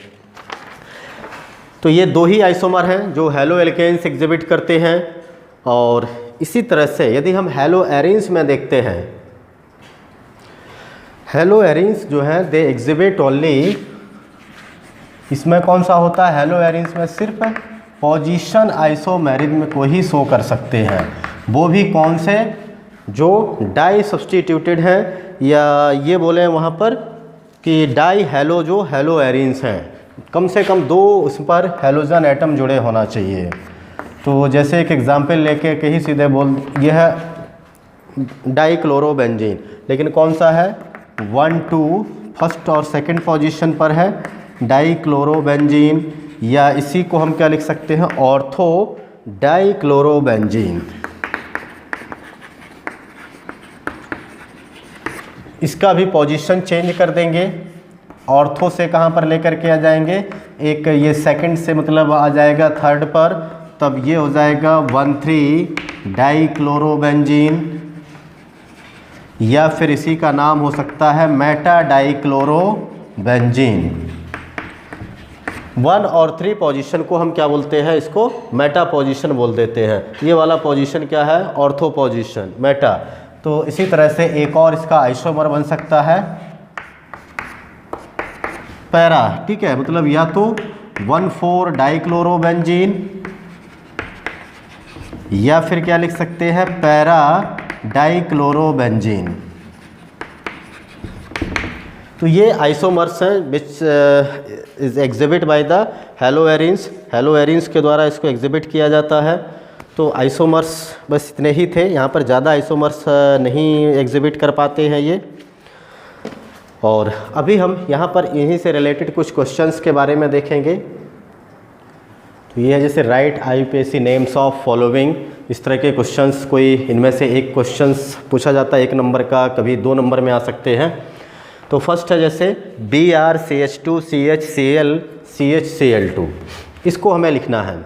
तो ये 2 ही आइसोमर हैं जो हेलो एल्केन्स एग्जिबिट करते हैं। और इसी तरह से यदि हम हेलो एरीन्स में देखते हैं, हेलो एरीन्स जो है दे एग्जिबिट ओनली, इसमें कौन सा होता है, हेलो एरीन्स में सिर्फ पोजीशन आइसोमेरिज्म को ही शो कर सकते हैं, वो भी कौन से, जो डाई सब्स्टिट्यूटेड हैं या ये बोले वहाँ पर कि डाई हैलो जो हैलो एरिन्स हैं, कम से कम 2 उस पर हैलोजन एटम जुड़े होना चाहिए। तो जैसे एक एग्जांपल लेके कहीं सीधे बोल, यह है डाइक्लोरोबेंजीन, लेकिन कौन सा है 1 2 फर्स्ट और सेकंड पोजीशन पर है डाइक्लोरोबेंजीन, या इसी को हम क्या लिख सकते हैं ऑर्थो डाइक्लोरोबेंजीन। इसका भी पोजीशन चेंज कर देंगे, ऑर्थो से कहाँ पर लेकर के आ जाएंगे, एक ये सेकंड से मतलब आ जाएगा थर्ड पर, तब ये हो जाएगा 1 3 डाइक्लोरोबेंजीन, या फिर इसी का नाम हो सकता है मेटा डाइक्लोरोबेंजीन। 1 और 3 पोजीशन को हम क्या बोलते हैं, इसको मेटा पोजीशन बोल देते हैं। ये वाला पोजीशन क्या है ऑर्थो पोजीशन, मेटा। तो इसी तरह से एक और इसका आइसोमर बन सकता है पैरा, ठीक है, मतलब या तो 1 4 डाइक्लोरोबेंजीन, या फिर क्या लिख सकते हैं पैरा डाइक्लोरोबेंजीन। तो ये आइसोमर्स हैं which is exhibit by the hello arenes, hello arenes के द्वारा इसको एग्जिबिट किया जाता है। तो आइसोमर्स बस इतने ही थे, यहाँ पर ज़्यादा आइसोमर्स नहीं एग्जिबिट कर पाते हैं ये। और अभी हम यहाँ पर इन्हीं से रिलेटेड कुछ क्वेश्चंस के बारे में देखेंगे। तो ये है जैसे right IUPAC names of following, इस तरह के क्वेश्चंस, कोई इनमें से एक क्वेश्चंस पूछा जाता है 1 नंबर का, कभी 2 नंबर में आ सकते हैं। तो फर्स्ट है जैसे BrCH2CHCl इसको हमें लिखना है।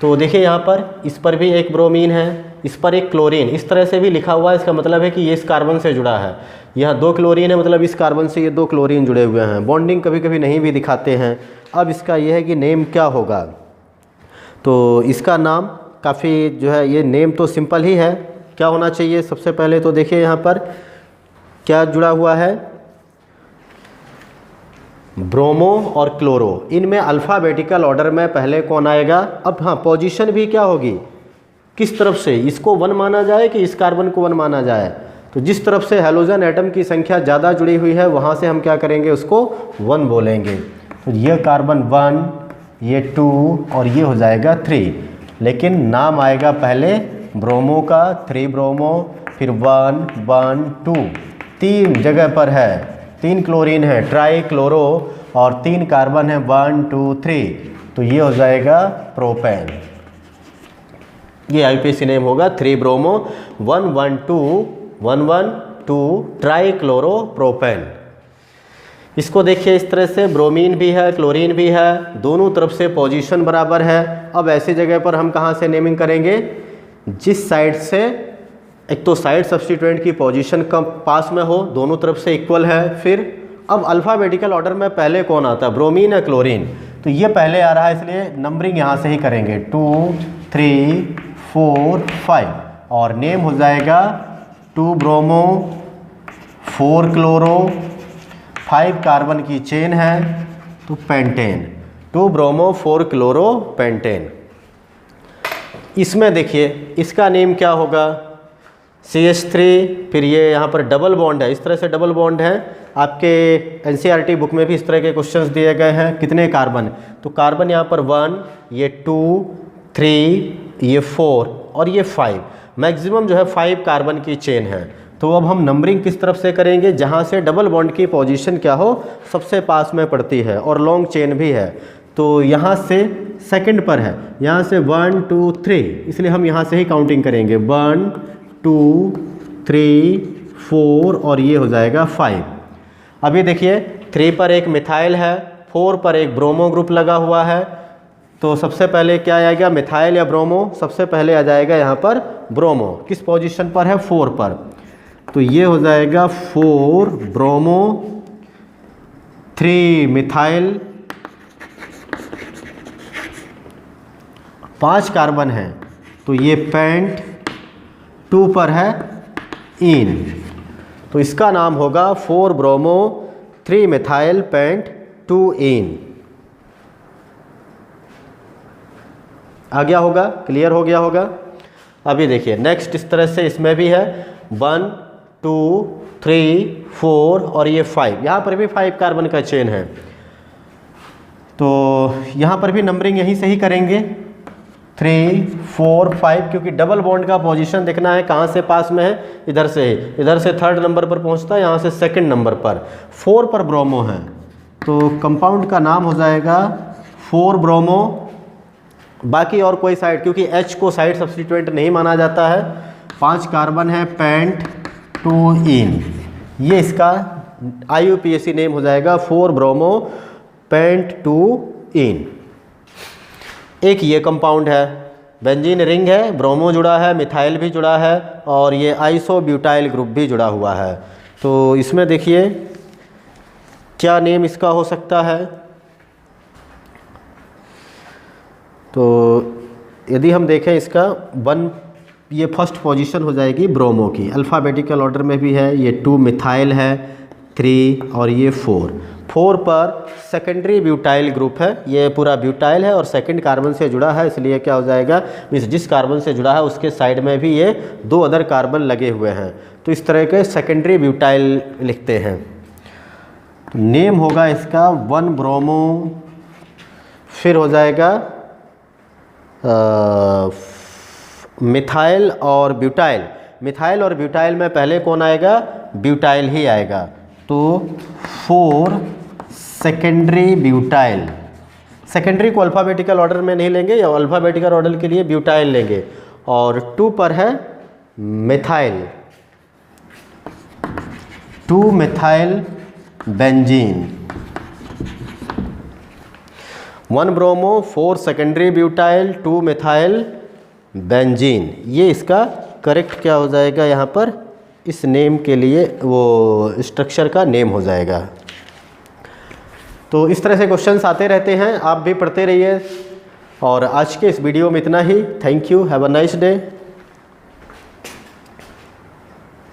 तो देखिए यहाँ पर इस पर भी एक ब्रोमीन है, इस पर एक क्लोरीन, इस तरह से भी लिखा हुआ है, इसका मतलब है कि ये इस कार्बन से जुड़ा है। यहाँ 2 क्लोरीन है, मतलब इस कार्बन से ये 2 क्लोरीन जुड़े हुए हैं। बॉन्डिंग कभी कभी नहीं भी दिखाते हैं। अब इसका ये है कि नेम क्या होगा, तो इसका नाम काफ़ी जो है, ये नेम तो सिंपल ही है। क्या होना चाहिए सबसे पहले, तो देखिए यहाँ पर क्या जुड़ा हुआ है, ब्रोमो और क्लोरो, इनमें अल्फ़ाबेटिकल ऑर्डर में पहले कौन आएगा। अब हाँ, पोजीशन भी क्या होगी, किस तरफ से, इसको 1 माना जाए कि इस कार्बन को 1 माना जाए। तो जिस तरफ से हैलोजन एटम की संख्या ज़्यादा जुड़ी हुई है वहाँ से हम क्या करेंगे, उसको 1 बोलेंगे। तो ये कार्बन 1, ये 2 और ये हो जाएगा 3, लेकिन नाम आएगा पहले ब्रोमो का 3 ब्रोमो, फिर 1 1 2, 3 जगह पर है, 3 क्लोरीन है ट्राई क्लोरो, और 3 कार्बन है 1 2 3, तो ये हो जाएगा प्रोपेन। ये IUPAC नेम होगा 3 ब्रोमो 1 1 2 1 1 2 ट्राई क्लोरो प्रोपेन। इसको देखिए इस तरह से, ब्रोमीन भी है क्लोरीन भी है, दोनों तरफ से पोजीशन बराबर है। अब ऐसी जगह पर हम कहाँ से नेमिंग करेंगे, जिस साइड से, एक तो साइड सब्स्टिट्यूएंट की पोजीशन कम पास में हो, दोनों तरफ से इक्वल है। फिर अब अल्फ़ाबेटिकल ऑर्डर में पहले कौन आता है, ब्रोमीन या क्लोरीन, तो ये पहले आ रहा है, इसलिए नंबरिंग यहाँ से ही करेंगे 2 3 4 5, और नेम हो जाएगा 2 ब्रोमो 4 क्लोरो, 5 कार्बन की चेन है तो पेंटेन, 2 ब्रोमो 4 क्लोरो पेंटेन। इसमें देखिए इसका नेम क्या होगा, CH3, फिर ये यहाँ पर डबल बॉन्ड है, इस तरह से डबल बॉन्ड है। आपके NCERT बुक में भी इस तरह के क्वेश्चंस दिए गए हैं, कितने कार्बन, तो कार्बन यहाँ पर 1, ये 2 3, ये 4 और ये 5, मैक्सिमम जो है 5 कार्बन की चेन है। तो अब हम नंबरिंग किस तरफ से करेंगे, जहाँ से डबल बॉन्ड की पोजीशन क्या हो, सबसे पास में पड़ती है, और लॉन्ग चेन भी है। तो यहाँ से सेकंड पर है, यहाँ से 1 2 3, इसलिए हम यहाँ से ही काउंटिंग करेंगे 1 2 3 4 और ये हो जाएगा 5। अभी देखिए 3 पर एक मिथाइल है, 4 पर एक ब्रोमो ग्रुप लगा हुआ है, तो सबसे पहले क्या आएगा, मिथाइल या ब्रोमो, सबसे पहले आ जाएगा यहाँ पर ब्रोमो। किस पोजीशन पर है, 4 पर, तो ये हो जाएगा 4 ब्रोमो 3 मिथाइल, 5 कार्बन है तो ये पेंट, 2 पर है इन, तो इसका नाम होगा 4 ब्रोमो 3 मिथाइल पेंट 2 इन। आ गया होगा, क्लियर हो गया होगा। अभी देखिए नेक्स्ट इस तरह से इसमें भी है 1 2 3, 4 और ये 5, यहाँ पर भी 5 कार्बन का चेन है। तो यहाँ पर भी नंबरिंग यहीं से ही करेंगे 3, 4, 5, क्योंकि डबल बॉन्ड का पोजीशन देखना है कहाँ से पास में है, इधर से है, इधर से 3rd नंबर पर पहुँचता है, यहाँ से 2nd नंबर पर। 4 पर ब्रोमो है, तो कंपाउंड का नाम हो जाएगा 4 ब्रोमो। बाकी और कोई साइड, क्योंकि H को साइड सब्स्टिट्यूएंट नहीं माना जाता है। 5 कार्बन है, पेंट-2-इन, ये इसका IUPAC नेम हो जाएगा 4 ब्रोमो पेंट-2-इन। एक ये कंपाउंड है, बेंजीन रिंग है, ब्रोमो जुड़ा है, मिथाइल भी जुड़ा है और ये आइसोब्यूटाइल ग्रुप भी जुड़ा हुआ है। तो इसमें देखिए क्या नेम इसका हो सकता है। तो यदि हम देखें इसका 1, ये फर्स्ट पोजीशन हो जाएगी ब्रोमो की, अल्फ़ाबेटिकल ऑर्डर में भी है। ये 2 मिथाइल है, 3 और ये 4। 4 पर सेकेंडरी ब्यूटाइल ग्रुप है, ये पूरा ब्यूटाइल है और सेकंड कार्बन से जुड़ा है, इसलिए क्या हो जाएगा, मीन्स जिस कार्बन से जुड़ा है उसके साइड में भी ये 2 अदर कार्बन लगे हुए हैं। तो इस तरह के सेकेंडरी ब्यूटाइल लिखते हैं। तो नेम होगा इसका 1 ब्रोमो, फिर हो जाएगा मिथाइल और ब्यूटाइल। मिथाइल और ब्यूटाइल में पहले कौन आएगा, ब्यूटाइल ही आएगा। तो 4 सेकेंडरी ब्यूटाइल। सेकेंडरी को अल्फ़ाबेटिकल ऑर्डर में नहीं लेंगे, या अल्फ़ाबेटिकल ऑर्डर के लिए ब्यूटाइल लेंगे। और 2 पर है methyl, 2 methyl benzene. 1 bromo, 4 secondary butyl, 2 methyl benzene. ये इसका करेक्ट क्या हो जाएगा, यहाँ पर इस नेम के लिए वो स्ट्रक्चर का नेम हो जाएगा। तो इस तरह से क्वेश्चंस आते रहते हैं, आप भी पढ़ते रहिए। और आज के इस वीडियो में इतना ही। Thank you, have a nice day.